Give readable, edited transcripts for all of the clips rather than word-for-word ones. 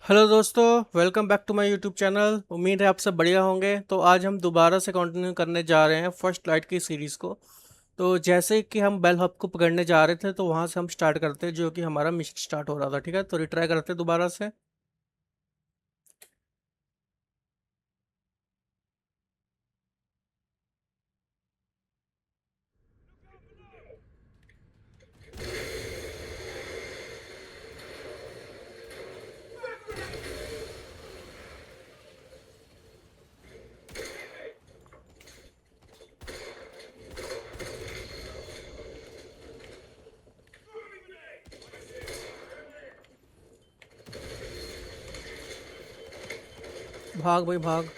Hello दोस्तों। Welcome back to my YouTube channel. उम्मीद है आप सब बढ़िया होंगे। तो आज हम दोबारा से कंटिन्यू करने जा रहे हैं फर्स्ट लाइट की सीरीज़ को। तो जैसे कि हम बेल हब को पकड़ने जा रहे थे तो वहाँ से हम स्टार्ट करते हैं, जो कि हमारा मिशन स्टार्ट हो रहा था। ठीक है, तो रिट्राई करते हैं दोबारा से। भाग भाई भाग।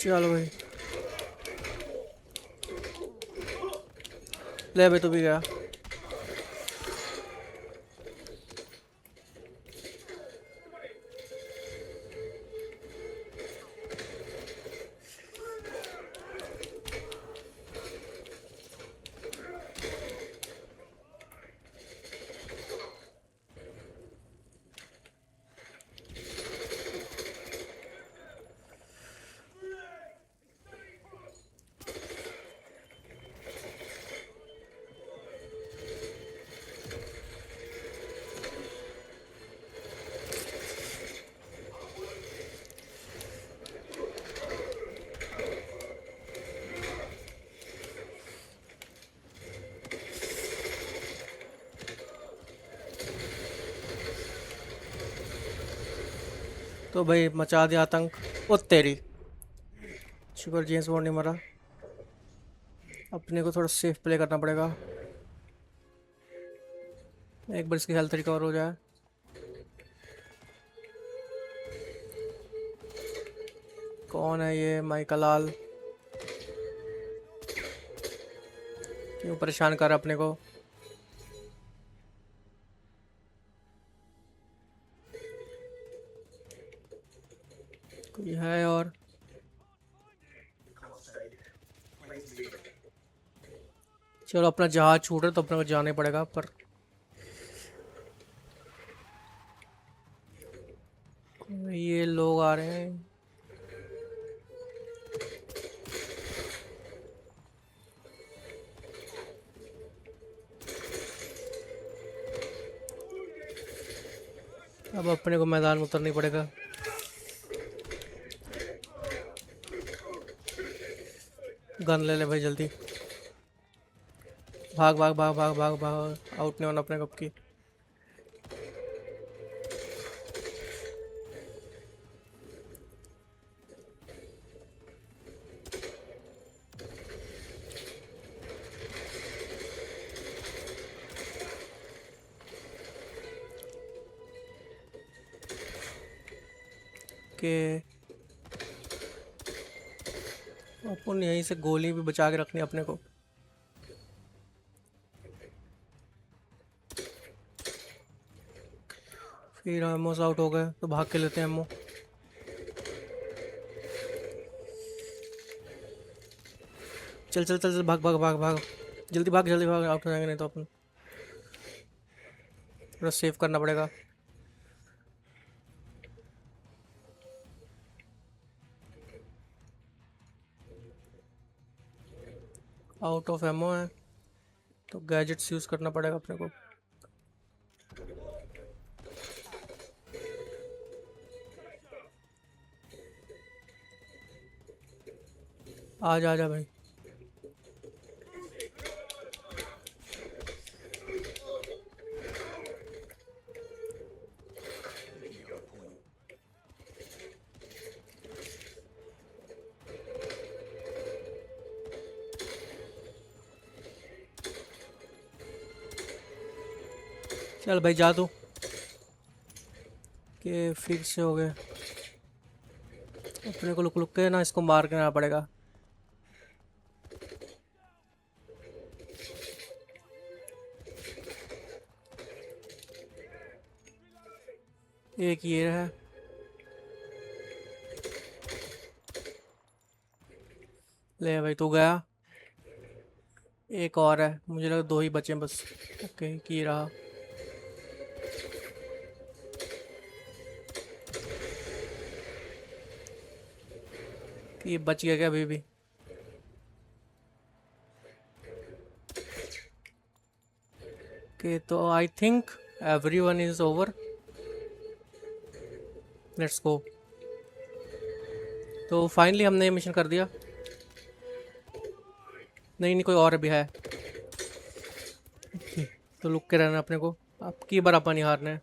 चलो भाई। ले भाई, तू भी गया। तो भाई मचा दिया आतंक। ओ तेरी। शुक्र जेम्स बॉन्ड नहीं मरा। अपने को थोड़ा सेफ प्ले करना पड़ेगा। एक बार इसकी हेल्थ रिकवर हो जाए। कौन है ये माइकल लाल? क्यों परेशान कर रहा है अपने को? कोई है और? चलो, अपना जहाज छूट रहा है तो अपने को जाना ही पड़ेगा पर। ये लोग आ रहे हैं। अब अपने को मैदान में उतरना ही पड़ेगा। गन ले ले भाई जल्दी। भाग भाग भाग भाग भाग भाग, आउट नहीं होना अपने कब की। के अपन यहीं से गोली भी बचा के रखनी है अपने को। फिर एमओ आउट हो गए तो भाग के लेते हैं एमओ। चल चल चल चल, भाग भाग भाग भाग। जल्दी भाग, आउट हो जाएंगे नहीं तो अपन। थोड़ा सेव करना पड़ेगा। आउट ऑफ एमओ है तो गैजेट्स यूज़ करना पड़ेगा अपने को। आ जा, आ जा भाई। चल भाई जा तू। के फिर से हो गए। अपने को लुक लुक के ना इसको मार के आना पड़ेगा। एक ये है। ले भाई तू गया। एक और है, मुझे लगा दो ही बचे हैं बस। ओके, की रहा। ये बच गया क्या अभी भी? ओके, तो I think everyone is over. Let's go. तो फाइनली हमने ये मिशन कर दिया। नहीं नहीं, कोई और भी है। तो लुक के रहना अपने को। अब की बार अपन नहीं हारना है।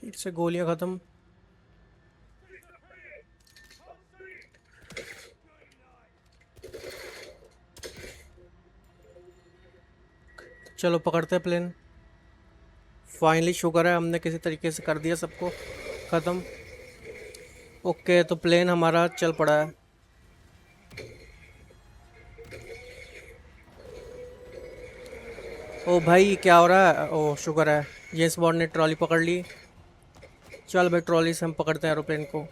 फिर से गोलियां खत्म। चलो पकड़ते हैं प्लेन। फाइनली शुक्र है हमने किसी तरीके से कर दिया सबको ख़त्म। ओके, तो प्लेन हमारा चल पड़ा है। ओ भाई, क्या हो रहा है? ओ शुक्र है जेम्स बॉन्ड ने ट्रॉली पकड़ ली। चल भाई, ट्रॉली से हम पकड़ते हैं एरोप्लेन को।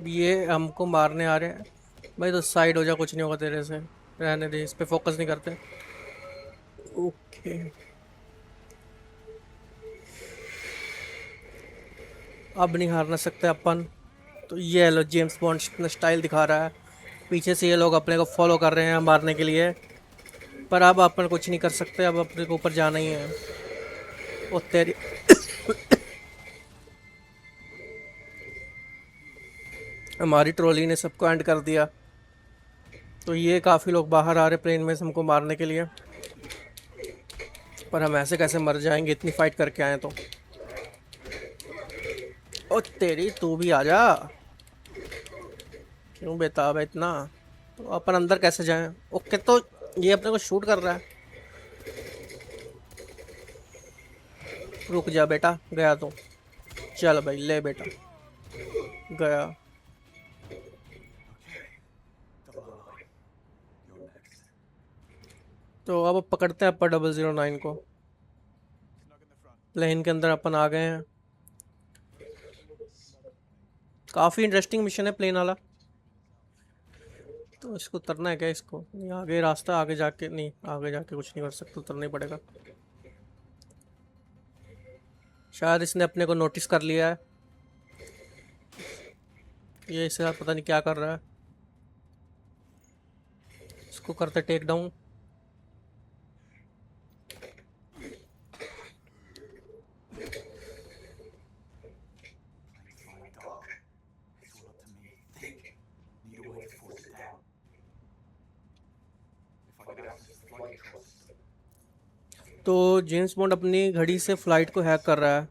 ये हमको मारने आ रहे हैं। भाई तो साइड हो जा, कुछ नहीं होगा तेरे से। रहने दे, इस पे फोकस नहीं करते। ओके, अब नहीं हारना सकते अपन। तो ये लो, जेम्स बॉन्ड अपना स्टाइल दिखा रहा है। पीछे से ये लोग अपने को फॉलो कर रहे हैं मारने के लिए। पर अब अपन कुछ नहीं कर सकते, अब अपने को ऊपर जाना ही है। ओ तेरी हमारी ट्रॉली ने सबको एंड कर दिया। तो ये काफ़ी लोग बाहर आ रहे प्लेन में से हमको मारने के लिए। पर हम ऐसे कैसे मर जाएंगे, इतनी फाइट करके आए तो। ओ तेरी, तू भी आ जा। क्यों बेताब है इतना? तो अपन अंदर कैसे जाएं? ओके, तो ये अपने को शूट कर रहा है। रुक जा बेटा, गया तो। चल भाई, ले बेटा, गया। तो अब पकड़ते हैं अपन 009 को। प्लेन के अंदर अपन आ गए हैं। काफ़ी इंटरेस्टिंग मिशन है प्लेन वाला। तो इसको उतरना है क्या? इसको नहीं, आगे रास्ता, आगे जाके नहीं, आगे जाके कुछ नहीं कर सकते, उतरना ही पड़ेगा। शायद इसने अपने को नोटिस कर लिया है। ये इसे पता नहीं क्या कर रहा है। इसको करते टेक डाउन। तो जेम्स बॉन्ड अपनी घड़ी से फ़्लाइट को हैक कर रहा है।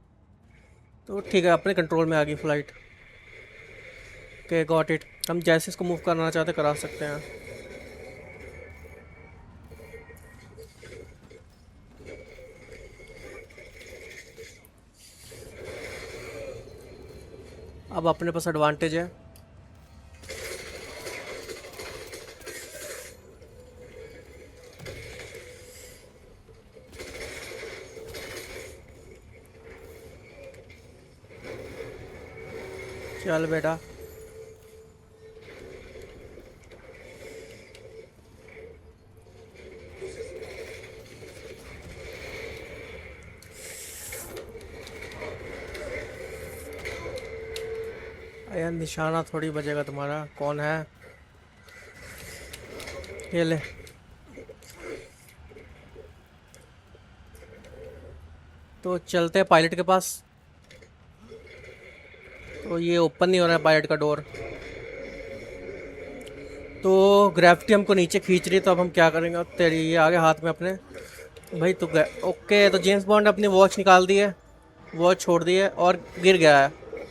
तो ठीक है, अपने कंट्रोल में आ गई फ़्लाइट। Okay, got it. हम जैसे इसको मूव करना चाहते करा सकते हैं। अब अपने पास एडवांटेज है। चल बेटा, यार निशाना थोड़ी बजेगा तुम्हारा। कौन है? ये ले। तो चलते हैं पायलट के पास। तो ये ओपन नहीं हो रहा है पायलट का डोर। तो ग्रेविटी हमको नीचे खींच रही है, तो अब हम क्या करेंगे? तेरी, ये आगे हाथ में अपने। भाई तो गए। ओके, तो जेम्स बॉन्ड अपनी वॉच निकाल दी है। वॉच छोड़ दी है और गिर गया है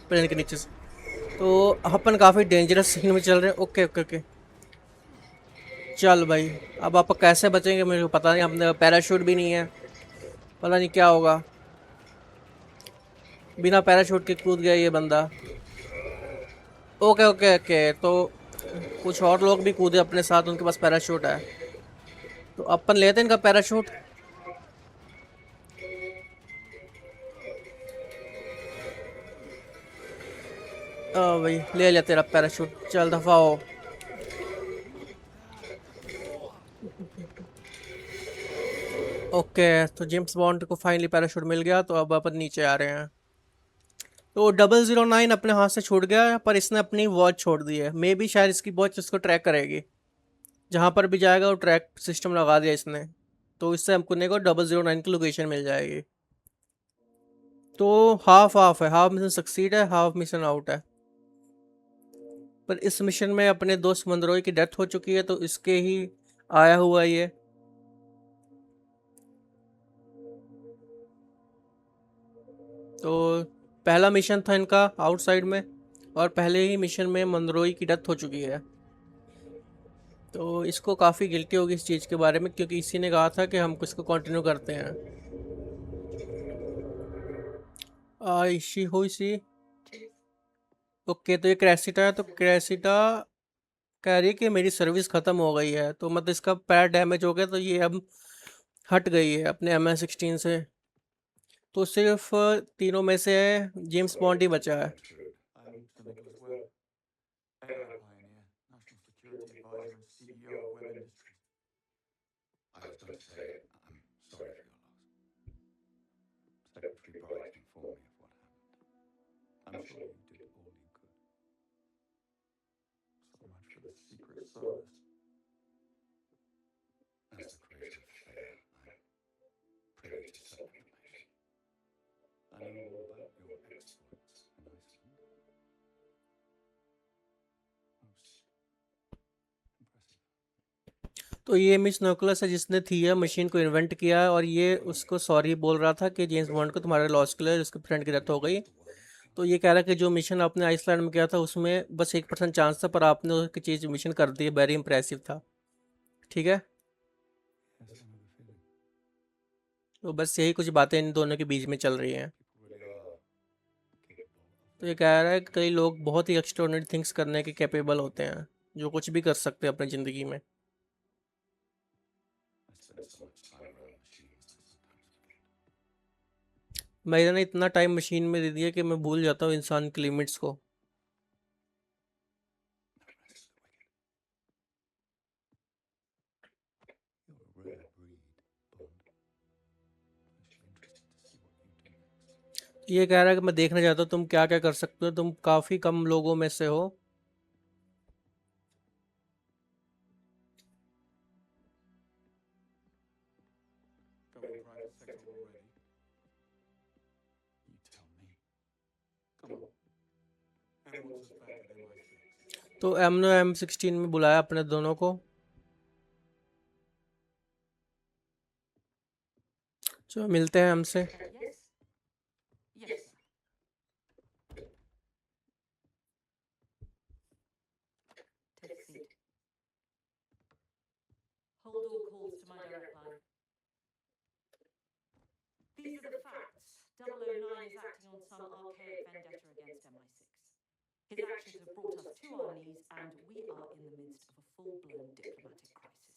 प्लेन के नीचे से। तो अपन काफ़ी डेंजरस सीन में चल रहे हैं। ओके ओके ओके, चल भाई। अब आप कैसे बचेंगे मुझे पता नहीं, अपने पैराशूट भी नहीं है। पता नहीं क्या होगा। बिना पैराशूट के कूद गया ये बंदा। ओके ओके ओके, तो कुछ और लोग भी कूदे अपने साथ, उनके पास पैराशूट है। तो अपन लेते हैं इनका पैराशूट। भाई ले लिया तेरा पैराशूट, चल दफा हो। ओके, तो जेम्स बॉन्ड को फाइनली पैराशूट मिल गया, तो अब अपन नीचे आ रहे हैं। तो 009 अपने हाथ से छूट गया, पर इसने अपनी वॉच छोड़ दी है। मे बी शायद इसकी वॉच इसको ट्रैक करेगी, जहाँ पर भी जाएगा वो ट्रैक सिस्टम लगा दिया इसने। तो इससे हमको ने को 009 की लोकेशन मिल जाएगी। तो हाफ हाफ है, हाफ मिशन सक्सीड है, हाफ मिशन आउट है। पर इस मिशन में अपने दोस्त मंदरोई की डेथ हो चुकी है, तो इसके ही आया हुआ ये। तो पहला मिशन था इनका आउटसाइड में, और पहले ही मिशन में मंदरोई की डेथ हो चुकी है। तो इसको काफ़ी गिल्टी होगी इस चीज़ के बारे में, क्योंकि इसी ने कहा था कि हम इसको कंटिन्यू करते हैं। इशी हुई सी। ओके, तो ये क्रैसिटा है, तो क्रैसिटा कह रही है कि मेरी सर्विस ख़त्म हो गई है, तो मतलब इसका पैर डैमेज हो गया, तो ये अब हट गई है अपने MS-16 से। तो सिर्फ तीनों में से जेम्स बॉन्ड ही बचा है। तो ये मिस नोकुलस है जिसने थिया मशीन को इन्वेंट किया है, और ये उसको सॉरी बोल रहा था कि जेम्स बॉन्ड को तुम्हारे लॉस के लिए उसके फ्रेंड की डेथ हो गई। तो ये कह रहा है कि जो मिशन आपने आइसलैंड में किया था उसमें बस 1% चांस था, पर आपने उसकी चीज़ मिशन कर दी, वेरी इंप्रेसिव था। ठीक है, तो बस यही कुछ बातें इन दोनों के बीच में चल रही हैं। तो ये कह रहा है कि कई लोग बहुत ही एक्स्ट्राऑर्डिनरी थिंग्स करने के कैपेबल होते हैं, जो कुछ भी कर सकते हैं अपनी ज़िंदगी में। मैंने इतना टाइम मशीन में दे दिया कि मैं भूल जाता हूँ इंसान की लिमिट्स को। ये कह रहा है कि मैं देखना चाहता हूँ तुम क्या क्या कर सकते हो, तुम काफ़ी कम लोगों में से हो। तो एम ने M-16 में बुलाया अपने दोनों को। चलो मिलते हैं हमसे। Hold all calls to my direct line. These are the facts. 009 is acting on some archaic vendetta against MI6. His actions have brought us to our knees, and we are in the midst of a full-blown diplomatic crisis.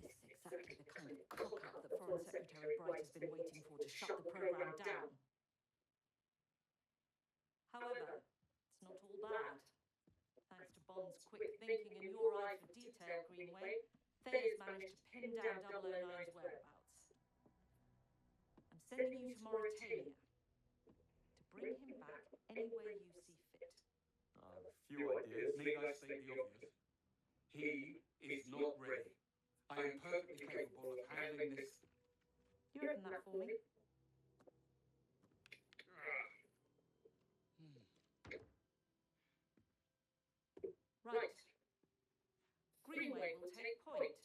This is exactly the kind of cock-up that Foreign Secretary Bright has been waiting for to shut the program down. However, it's not all bad. Thanks to Bond's quick thinking and your eye for detail, Greenway, Thayer's managed to pin down 009's whereabouts. I'm sending you to Mauritania to bring him back any way you see fit. I have a few ideas. Need I state the obvious? He is not ready. I am perfectly capable of handling this. You open that for me? Right. Greenway will take point.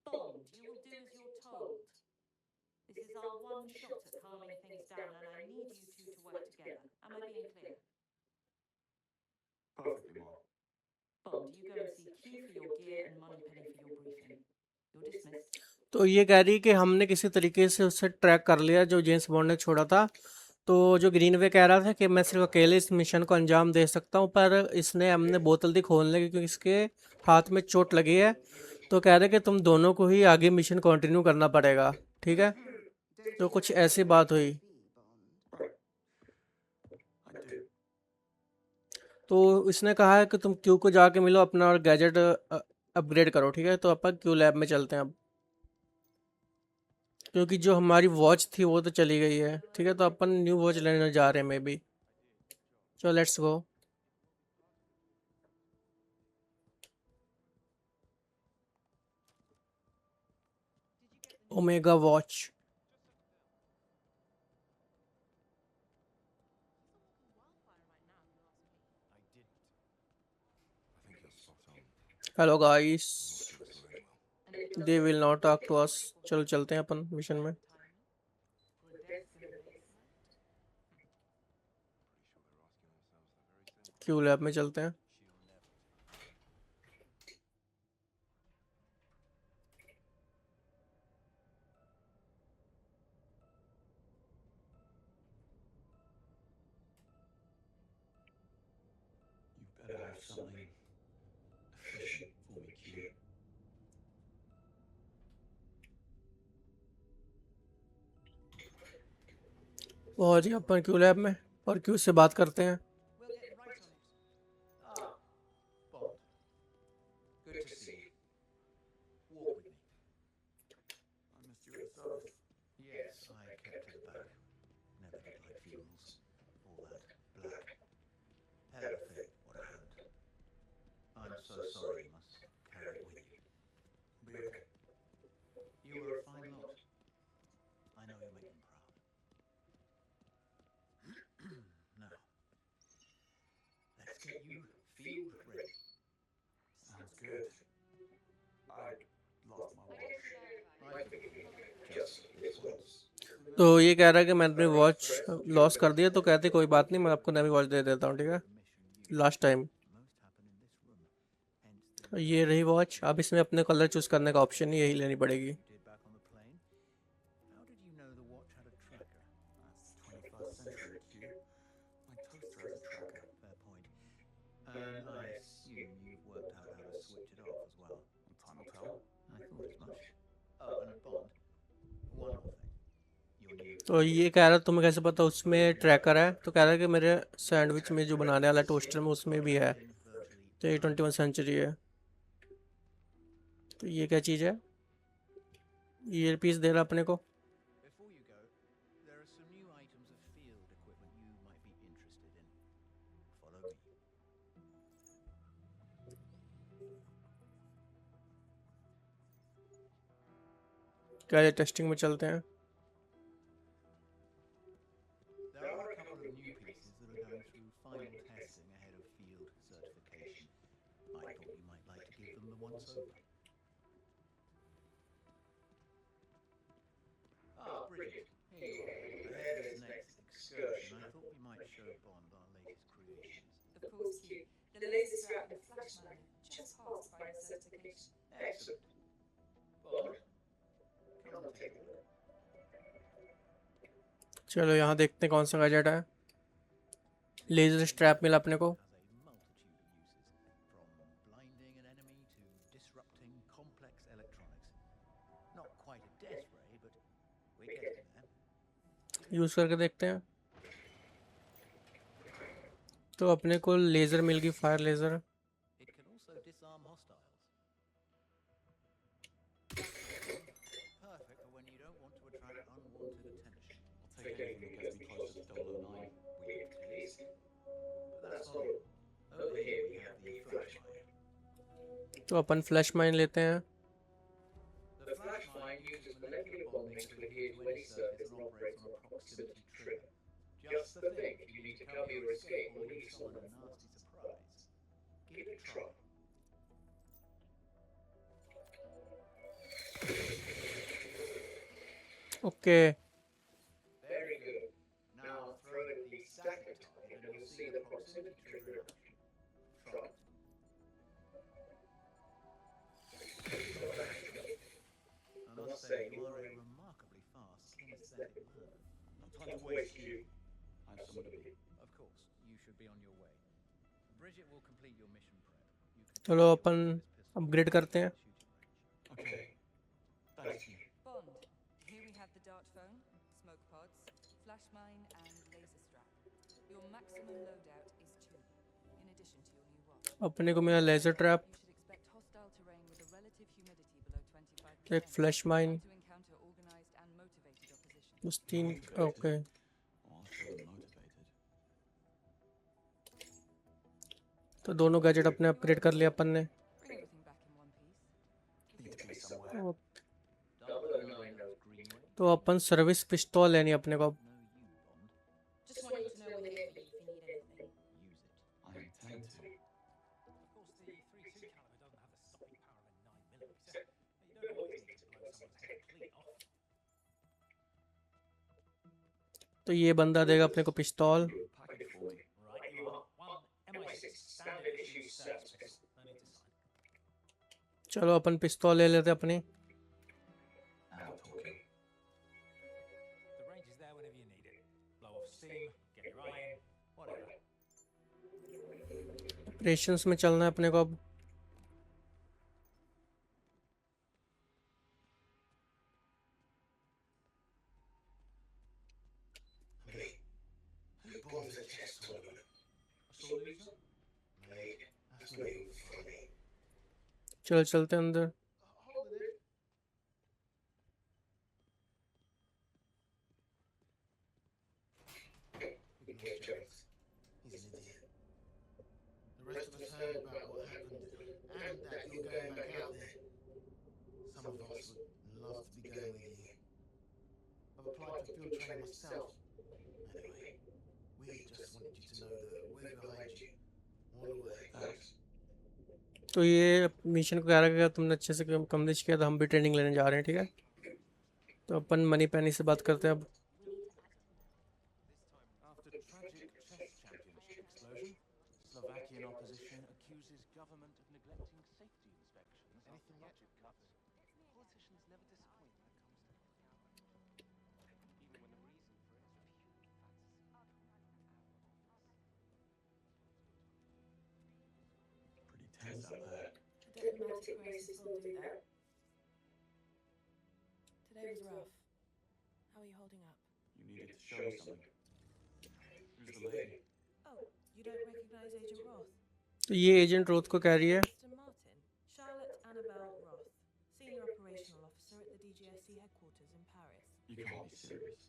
Bond, you will do as you're told. This is our one shot at calming things down, and I need you two to work together. Am I being clear? Perfectly, Mark. Bond, you go and see Q for your gear and Moneypenny for your briefing. You're dismissed. तो ये कह रही है कि हमने किसी तरीके से उसे ट्रैक कर लिया जो जेम्स बॉन्ड ने छोड़ा था। तो जो ग्रीनवे कह रहा था कि मैं सिर्फ अकेले इस मिशन को अंजाम दे सकता हूँ, पर इसने हमने बोतल दी खोलने की, क्योंकि इसके हाथ में चोट लगी है। तो कह रहे कि तुम दोनों को ही आगे मिशन कंटिन्यू करना पड़ेगा। ठीक है, तो कुछ ऐसी बात हुई। I do. तो इसने कहा है कि तुम क्यू को जाके मिलो अपना और गैजेट अपग्रेड करो, ठीक है। तो अपन क्यू लैब में चलते हैं अब, क्योंकि जो हमारी वॉच थी वो तो चली गई है, ठीक है। तो अपन न्यू वॉच लेने जा रहे हैं मे बी। चलो let's go. Omega watch. Hello guys, they will not talk to us. चलो चलते हैं अपन मिशन में। क्यू लैब में चलते हैं। You better have something efficient for me, Q. और जी अपन क्यू लैब में और क्यू से बात करते हैं। We'll get right on it. Ah, Bond. Good to see you. Walk with me. I missed you at the service. Yes, I kept to the back. Never did like funerals. All that black. Hell of a thing. What a hand. I'm so sorry you must carry it with you. Be okay. You were a fine lot. I know you'll make them proud. Now, let's get you field ready. Sounds good. I lost my watch. I forgive you. Just this once. तो ये कह रहा है कि मैंने अपनी watch loss कर दी है, तो कहते कोई बात नहीं, मैं आपको नई वॉच दे देता हूँ, ठीक है। Last time. ये रही वॉच। अब इसमें अपने कलर चूज करने का ऑप्शन नहीं, यही लेनी पड़ेगी। How did you know the watch had a tracker? That's 21st century, Q. My toaster has a tracker. Fair point. And I assume you've worked out how to switch it off as well. Time will tell. I thought as much. Oh, and Bond. One more thing. Your new तो ये कह रहा है तुम्हें कैसे पता उसमें tracker है, तो कह रहा है कि मेरे सैंडविच में जो बनाने वाला टोस्टर में उसमें भी है। तो ये 21 सेंचुरी है। तो ये क्या चीज़ है? ईयर पीस दे रहा अपने को। Before you go, there are some new items of field equipment you might be interested in. Follow me. क्या ये टेस्टिंग में चलते हैं? There are a couple of new pieces that are going through final testing ahead of field certification. I thought you might like to give them the once over. Ah, Bridget, here you are. Ahead of this next excursion, I thought we might show Bond our latest creations. Of course, Q. The laser strap and flash miner just passed final certification. Excellent. Bond, come and take a look. चलो यहाँ देखते हैं कौन सा gadget है। Laser strap मिला अपने को। Has a multitude of uses, from blinding an enemy to disrupting complex electronics. Not quite a death ray, but we're getting there. Use करके देखते हैं। तो अपने को लेज़र मिल गई, fire laser. It can also disarm hostiles. Perfect for when you don't want to attract unwanted attention. I'll take anything that gets me closer to 009. Weird taste. But that's not all. Over here we have the flash mine. तो अपन flash mine लेते हैं। The flash mine uses molecular bonding to adhere to any surface and operates on a proximity trigger. Just the thing if you need to cover your escape or leave someone a nasty surprise. Give it a try. Okay. Very good. Now throw it at the static target and you'll see the proximity trigger in action. Try it. I must say, you are a remarkably fast kinesthetic learner. No time to waste, Q. I have somewhere to be. Of course, you should be on your way. Bridget will complete your mission prep. You can चलो अपन upgrade करते हैं। Okay. Thanks, Q. Bond, here we have the dart phone, smoke pods, flash mine, and laser strap. Your maximum loadout is 2. In addition अपने को मिला laser trap, You should expect hostile terrain with a relative humidity below 25%. एक flash mine, Try to encounter organized and motivated opposition. बस 3। Okay, I'll show them motivated. तो दोनों gadget अपने upgrade कर लिया अपन ने। Bring everything back in one piece. Need to be somewhere. O, 009 knows Greenway. तो अपन service पिस्तौल लेनी है अपने को अब। Know you, Bond. Just want you to know we're here for you if you need anything. Use it. I intend to. Of course, the 32 caliber doesn't have the stopping power of a 9mm. You don't always need to blow someone's head clean off. तो ये बंदा देगा अपने को पिस्तौल। Pack it for me. Right, you are. One MI6 standard issue service pistol. No need to sign. चलो अपन पिस्तौल ले लेते अपनी। Now talking. The range is there whenever you need it. Blow off steam, get it right in, whatever. Operations में चलना है अपने को अब। Who bombs the chess tournament? A sore loser? Mate, that's not even funny. चल चलते अंदर। Hold it. Ignore Jones. He's an idiot. The rest of us heard about what happened and that you're going back out there. Some of us would love to be going with you. I've applied for field training myself. Anyway, we just wanted you to know that we're behind you. All the way. Thanks. तो ये mission को कह रहा है कि तुमने अच्छे से कम्प्लीट किया तो हम भी ट्रेनिंग लेने जा रहे हैं, ठीक है। तो अपन मनी पैनी से बात करते हैं अब। After tragic chess championship explosion, Slovakian opposition accuses government of neglecting safety inspections after budget cuts. Politicians never disappoint when it comes to even when the reason for it is pure fantasy. Pretty tense out there. Diplomatic graces will do that. Today was rough. How are you holding up? You needed to show me something. Who's the lady? Oh, you don't recognize Agent Roth? तो ये agent Roth को कह रही है। Mr. Martin, Charlotte Annabelle Roth, Senior Operational Officer at the DGSC headquarters in Paris. You can't be serious.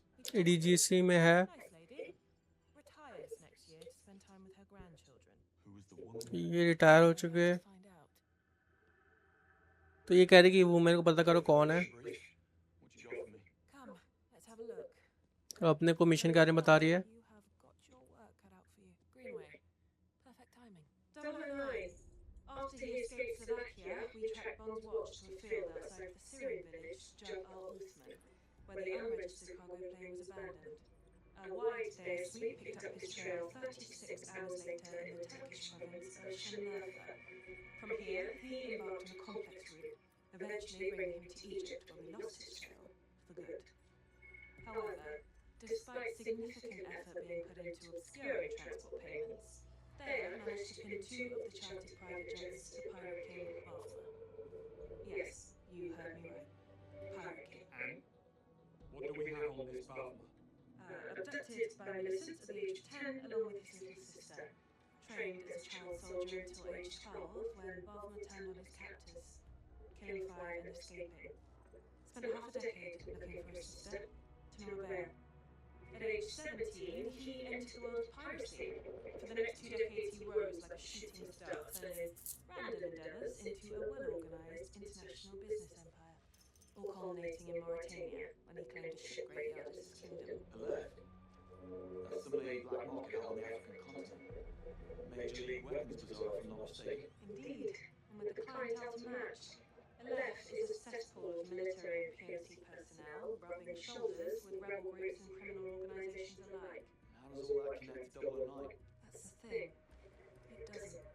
ADGC में है। Nice lady. Retires next year to spend time with her grandchildren. Who is the woman? ये retire हो चुके हैं। Find out. तो ये कह रही कि वो मेरे को पता करो कौन है। Brief. What you got for me? Come, let's have a look. और अपने को मिशन के बारे में बता रही है। You have got your work cut out for you. Greenway. Perfect timing. 009. After he escaped Slovakia, we tracked Bond's watch to a field outside the Syrian village, Jabal al-Uthman, where the unregistered cargo plane was abandoned. A wide day sweep picked up his trail 36 hours later in the Turkish province of Şanlıurfa. From here, he embarked on a complex route, eventually bringing him to Egypt, where we lost his trail for good. However, despite significant effort being put into obscuring transport payments, Thayer managed to pin 2 of the chartered private jets to Pirate King Bafra. Yes, you heard me right. Pirate King. And what do we have on this Bafma? Abducted by Millicent at the age of 10 along with his little sister. Trained as a child soldier until age 12 when Bafra turned on his captors, killing 5 and escaping. Spent half a decade looking for his sister, to no avail. At age 17, he entered the world of piracy. For the next 2 decades, he rose like a shooting star, turning random endeavours into a well-organised international business empire, all culminating in Mauritania when he claimed a ship graveyard as his kingdom. Aleph. That's the main black market hub on the African continent. Major League weapons bazaar, if I'm not mistaken. Indeed, and with the clientele to match, Aleph is a cesspool of military and PMC personnel rubbing shoulders with rebel groups and criminal organisations alike. How does all that connect to 009? That's the thing. It doesn't.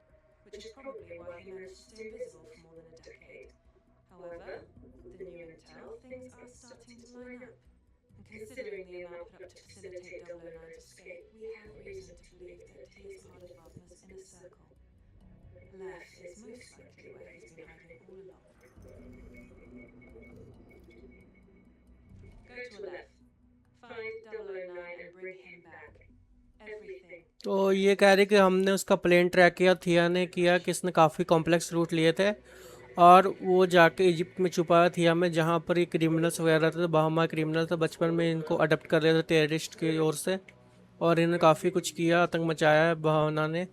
Which is probably why he managed to stay invisible for more than a decade. However, with the new intel, things are starting to line up. And considering the amount put up to facilitate 009's escape, we have reason to believe that he is part of Wagner's inner circle. Aleph is most likely where he's been hiding all along. Go to Aleph. Find 009 and bring him back. Everything. तो ये कह रहे कि हमने उसका plane track किया, थिया ने किया कि इसने काफ़ी कॉम्प्लेक्स रूट लिए थे और वो जाके इजिप्ट में छुपा है थिया में, जहाँ पर ये क्रिमिनल्स वगैरह थे, बहामा क्रिमिनल थे, बचपन में इनको अडॉप्ट कर रहे थे टेररिस्ट की ओर से, और इन्हें काफ़ी कुछ किया, आतंक मचाया है बहाना ने।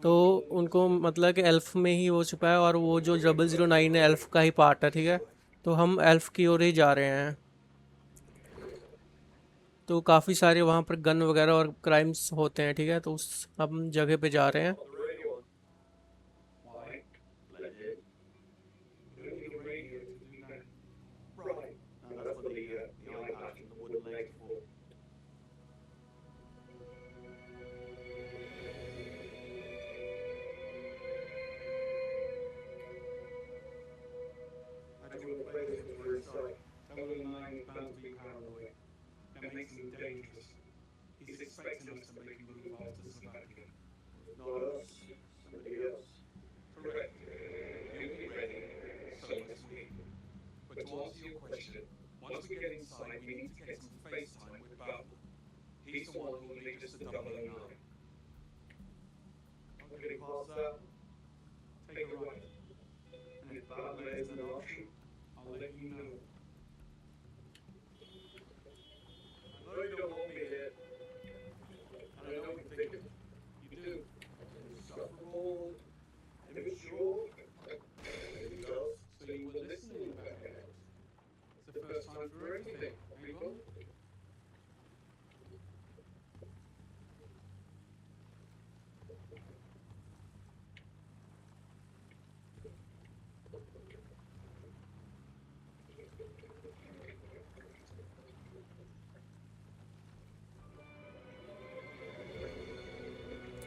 तो उनको मतलब कि एल्फ में ही वो छुपा है, और वो जो 009 है एल्फ का ही पार्ट है, ठीक है। तो हम एल्फ की ओर ही जा रहे हैं। तो काफ़ी सारे वहाँ पर गन वगैरह और क्राइम्स होते हैं, ठीक है, तो उस हम जगह पे जा रहे हैं। Why? Let it. You don't need a radio to do that. Right. No, that's what the iPads and the wooden legs are for. I do want to play this with your insight. 009 is bound to be paranoid. That makes him dangerous. He's expecting us to make a move after Slovakia. Not us. Somebody else. Correct. He'll be ready. So must we. But to answer your question, once we get inside, we need to get some face time with Babel. He's the one who will lead us to 009. Not getting past that? Take a right. And if Babel isn't an option, I'll let you know. I know you don't want me here. And I know you think it. You do. Insufferable, immature, anything else. So you were listening back then. It's the first time for everything, Avon.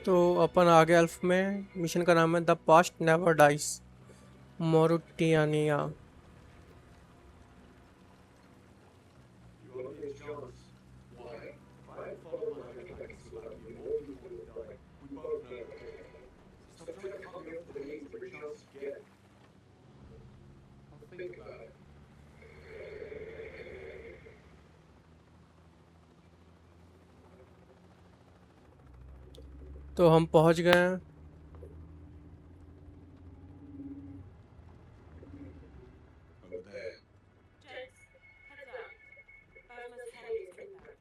तो अपन आ गए elf में। Mission का नाम है the past never dies, मोरुटियानिया। You owe me a chance. Why? If I had followed my hunch back in Slovakia, more people would have died. We both know that. So stop trying to cut me off with the means every chance you get. I'll think about it. तो हम पहुंच गए हैं। Over there. Gents, heads up. Basma's heli is inbound.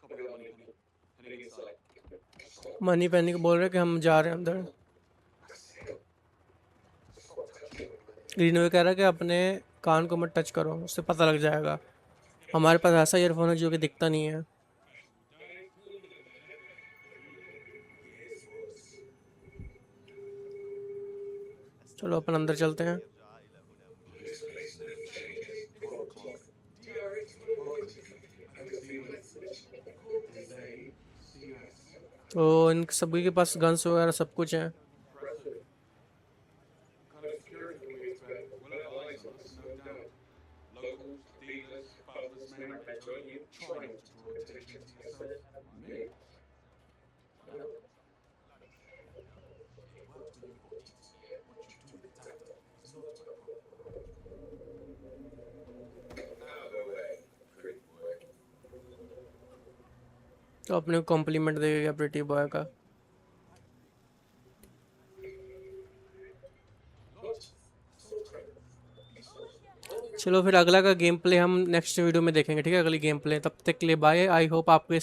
Copy that, Moneypenny. Heading inside. Money पैनी को बोल रहे कि हम जा रहे हैं अंदर। ग्रीनवे कह रहा है कि अपने कान को मत टच करो, उससे पता लग जाएगा। हमारे पास ऐसा ईयरफोन है जो कि दिखता नहीं है। चलो अपन अंदर चलते हैं। This place never changes. 12 o'clock. DRX department. I haven't seen that switch. They see us. तो इन सभी के पास गन्स वगैरह सब कुछ है। Impressive. What kind of security can we expect? We'll have eyes on us, no doubt. Locals, dealers, butlers, men. I told you, try not to draw attention to yourself. Me? No. It works when you've got teeth. What you do with that is not my problem. Out of the way, pretty boy. तो अपने को complement देगा pretty boy का। चलो फिर अगला का game play हम नेक्स्ट वीडियो में देखेंगे, ठीक है, अगली गेम प्ले। तब तक के लिए बाय। आई होप आपको